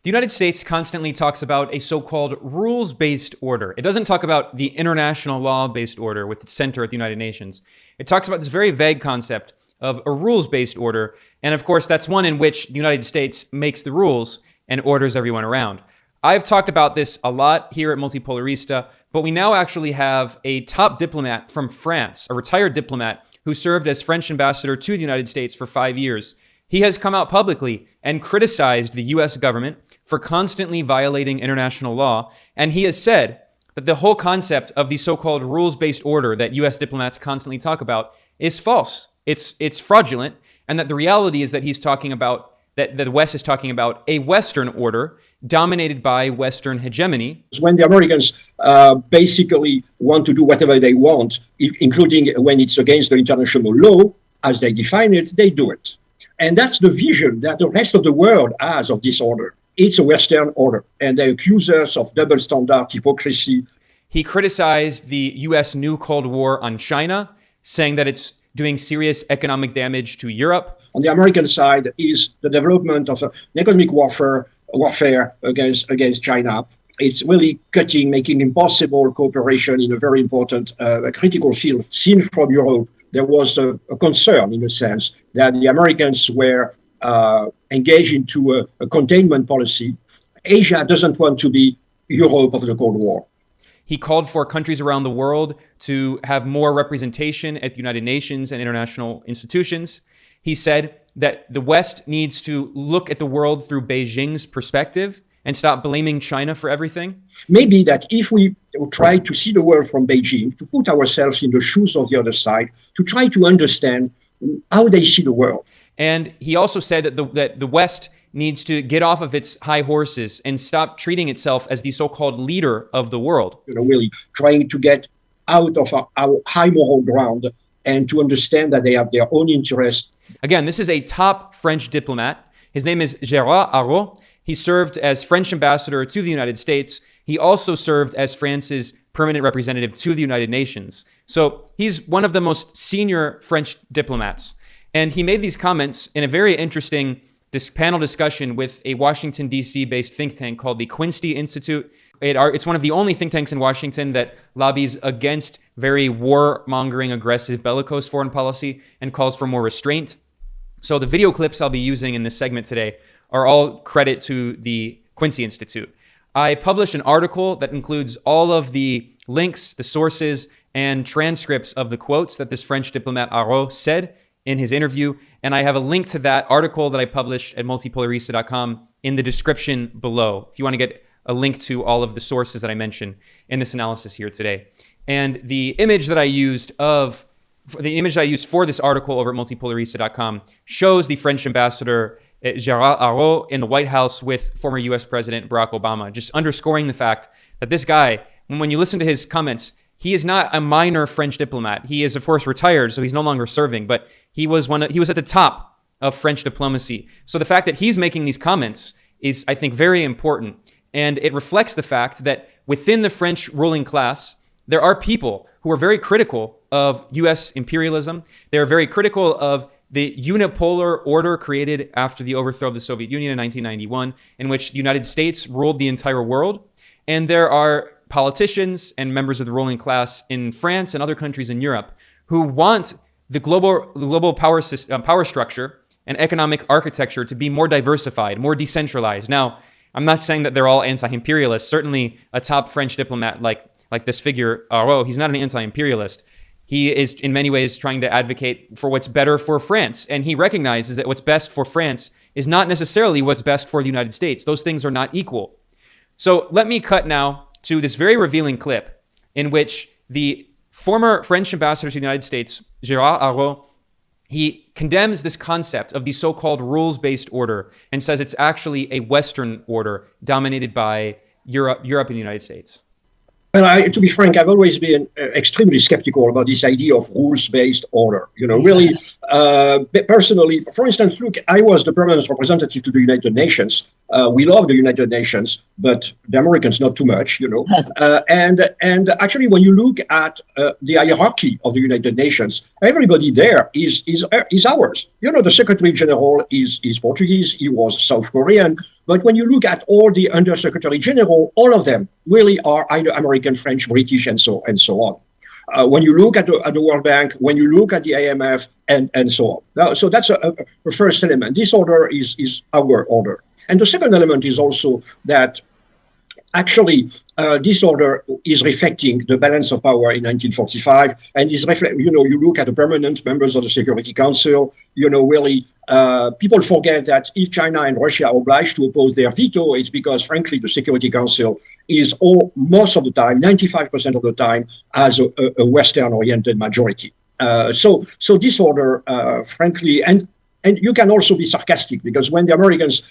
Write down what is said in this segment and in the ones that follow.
The United States constantly talks about a so-called rules-based order. It doesn't talk about the international law-based order with its center at the United Nations. It talks about this very vague concept of a rules-based order. And of course, that's one in which the United States makes the rules and orders everyone around. I've talked about this a lot here at Multipolarista, but we now actually have a top diplomat from France, a retired diplomat who served as French ambassador to the United States for 5 years. He has come out publicly and criticized the US government for constantly violating international law. And he has said that the whole concept of the so-called rules-based order that US diplomats constantly talk about is false. It's fraudulent. And that the reality is that he's talking about, that the West is talking about a Western order dominated by Western hegemony. When the Americans basically want to do whatever they want, including when it's against the international law, as they define it, they do it. And that's the vision that the rest of the world has of this order. It's a Western order, and they accuse us of double standard, hypocrisy. He criticized the U.S. new Cold War on China, saying that it's doing serious economic damage to Europe. On the American side is the development of an economic warfare against China. It's really cutting, making impossible cooperation in a very important critical field. Seen from Europe, there was a concern, in a sense, that the Americans were engaged into a containment policy. Asia doesn't want to be Europe of the Cold War. He called for countries around the world to have more representation at the United Nations and international institutions. He said that the West needs to look at the world through Beijing's perspective and stop blaming China for everything. Maybe that if we try to see the world from Beijing, to put ourselves in the shoes of the other side, to try to understand how they see the world. And he also said that the West needs to get off of its high horses and stop treating itself as the so-called leader of the world. Really trying to get out of our high moral ground and to understand that they have their own interests. Again, this is a top French diplomat. His name is Gérard Araud. He served as French ambassador to the United States. He also served as France's permanent representative to the United Nations. So he's one of the most senior French diplomats. And he made these comments in a very interesting panel discussion with a Washington, D.C. based think tank called the Quincy Institute. It's one of the only think tanks in Washington that lobbies against very war-mongering, aggressive, bellicose foreign policy and calls for more restraint. So the video clips I'll be using in this segment today are all credit to the Quincy Institute. I published an article that includes all of the links, the sources, and transcripts of the quotes that this French diplomat Araud said in his interview. And I have a link to that article that I published at multipolarista.com in the description below, if you want to get a link to all of the sources that I mentioned in this analysis here today. And the image that I used for this article over at multipolarista.com shows the French ambassador Gérard Araud in the White House with former US President Barack Obama, just underscoring the fact that this guy, when you listen to his comments, he is not a minor French diplomat. He is, of course, retired, so he's no longer serving, but he was at the top of French diplomacy. So the fact that he's making these comments is, I think, very important. And it reflects the fact that within the French ruling class, there are people who are very critical of US imperialism. They're very critical of the unipolar order created after the overthrow of the Soviet Union in 1991, in which the United States ruled the entire world. And there are politicians and members of the ruling class in France and other countries in Europe who want the global power structure and economic architecture to be more diversified, more decentralized. Now, I'm not saying that they're all anti-imperialists. Certainly a top French diplomat like this figure, Araud, he's not an anti-imperialist. He is in many ways trying to advocate for what's better for France. And he recognizes that what's best for France is not necessarily what's best for the United States. Those things are not equal. So let me cut now to this very revealing clip in which the former French ambassador to the United States, Gérard Araud, he condemns this concept of the so-called rules-based order and says it's actually a Western order dominated by Europe and the United States. Well, to be frank, I've always been extremely skeptical about this idea of rules-based order. Really, personally, for instance, look, I was the permanent representative to the United Nations. We love the United Nations, but the Americans not too much, And actually, when you look at the hierarchy of the United Nations, everybody there is ours. The Secretary General is Portuguese. He was South Korean. But when you look at all the Undersecretary General, all of them really are either American, French, British, and so on. When you look at the World Bank, when you look at the IMF, and so on. Now, so that's a first element. This order is our order. And the second element is also that actually, this order is reflecting the balance of power in 1945, and is you look at the permanent members of the Security Council, really, people forget that if China and Russia are obliged to oppose their veto, it's because, frankly, the Security Council is most of the time, 95% of the time, has a Western-oriented majority. So this order, frankly, and you can also be sarcastic, because when the Americans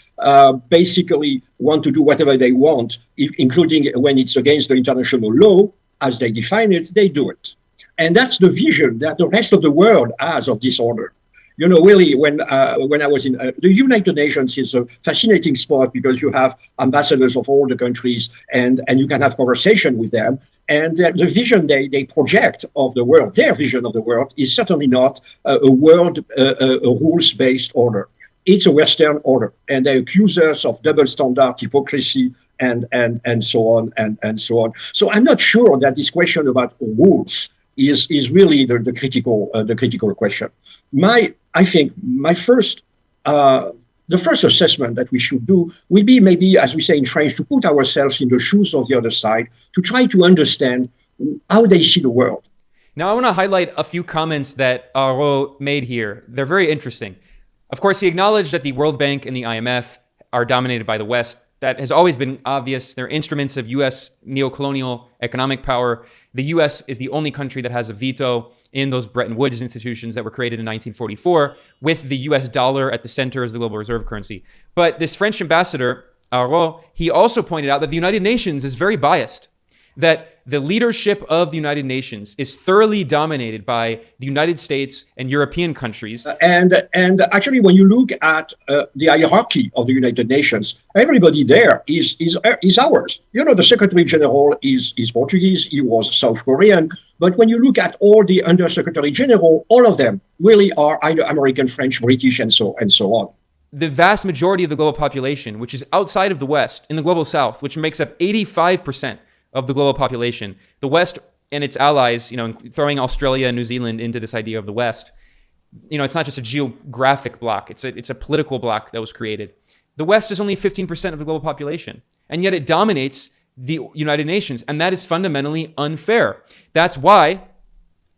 basically want to do whatever they want, including when it's against the international law, as they define it, they do it. And that's the vision that the rest of the world has of this order. Really, when I was in the United Nations is a fascinating spot, because you have ambassadors of all the countries, and you can have conversation with them. And the vision they project of the world, their vision of the world, is certainly not a rules-based order. It's a Western order, and they accuse us of double standard, hypocrisy, and so on and so on. So I'm not sure that this question about rules is really the critical question. I think the first assessment that we should do will be, maybe, as we say in French, to put ourselves in the shoes of the other side, to try to understand how they see the world. Now, I want to highlight a few comments that Arro made here. They're very interesting. Of course, he acknowledged that the World Bank and the IMF are dominated by the West. That has always been obvious. They're instruments of U.S. neocolonial economic power. The U.S. is the only country that has a veto in those Bretton Woods institutions that were created in 1944, with the U.S. dollar at the center as the global reserve currency. But this French ambassador, Arro, he also pointed out that the United Nations is very biased, that the leadership of the United Nations is thoroughly dominated by the United States and European countries. And actually, when you look at the hierarchy of the United Nations, everybody there is ours. The Secretary General is Portuguese, he was South Korean. But when you look at all the Undersecretary General, all of them really are either American, French, British, and so on. The vast majority of the global population, which is outside of the West, in the global South, which makes up 85% of the global population, the West and its allies, throwing Australia and New Zealand into this idea of the West, it's not just a geographic block, it's a political block that was created. The West is only 15% of the global population, and yet it dominates the United Nations, and that is fundamentally unfair. That's why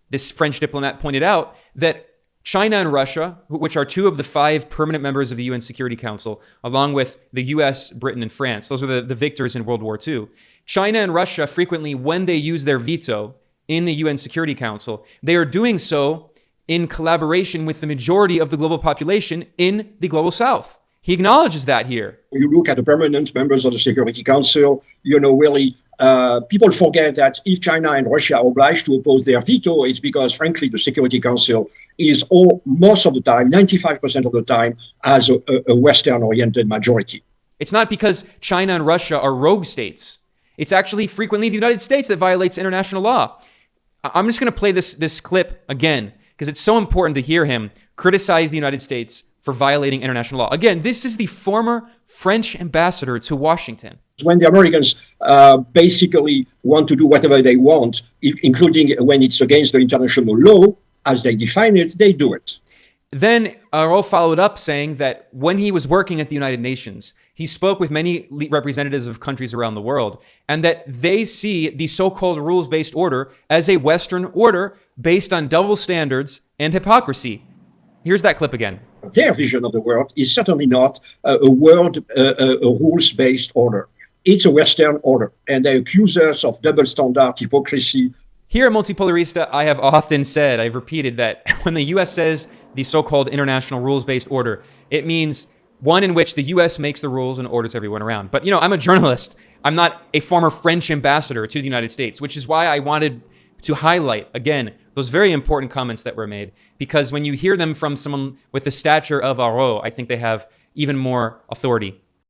this French diplomat pointed out that China and Russia, which are two of the 5 permanent members of the UN Security Council, along with the US, Britain, and France, those are the victors in World War II. China and Russia frequently, when they use their veto in the UN Security Council, they are doing so in collaboration with the majority of the global population in the global South. He acknowledges that here. You look at the permanent members of the Security Council, really, people forget that if China and Russia are obliged to oppose their veto, it's because, frankly, the Security Council is most of the time, 95% of the time, has a Western-oriented majority. It's not because China and Russia are rogue states. It's actually frequently the United States that violates international law. I'm just going to play this clip again, because it's so important to hear him criticize the United States for violating international law. Again, this is the former French ambassador to Washington. When the Americans basically want to do whatever they want, including when it's against the international law, as they define it, they do it. Then Arro followed up saying that when he was working at the United Nations, he spoke with many representatives of countries around the world, and that they see the so-called rules-based order as a Western order based on double standards and hypocrisy. Here's that clip again. Their vision of the world is certainly not a rules-based order. It's a Western order, and they accuse us of double standard, hypocrisy. Here at Multipolarista, I have often said, I've repeated that when the U.S. says the so-called international rules-based order, it means one in which the U.S. makes the rules and orders everyone around. But, I'm a journalist. I'm not a former French ambassador to the United States, which is why I wanted to highlight, again, those very important comments that were made. Because when you hear them from someone with the stature of Arro, I think they have even more authority.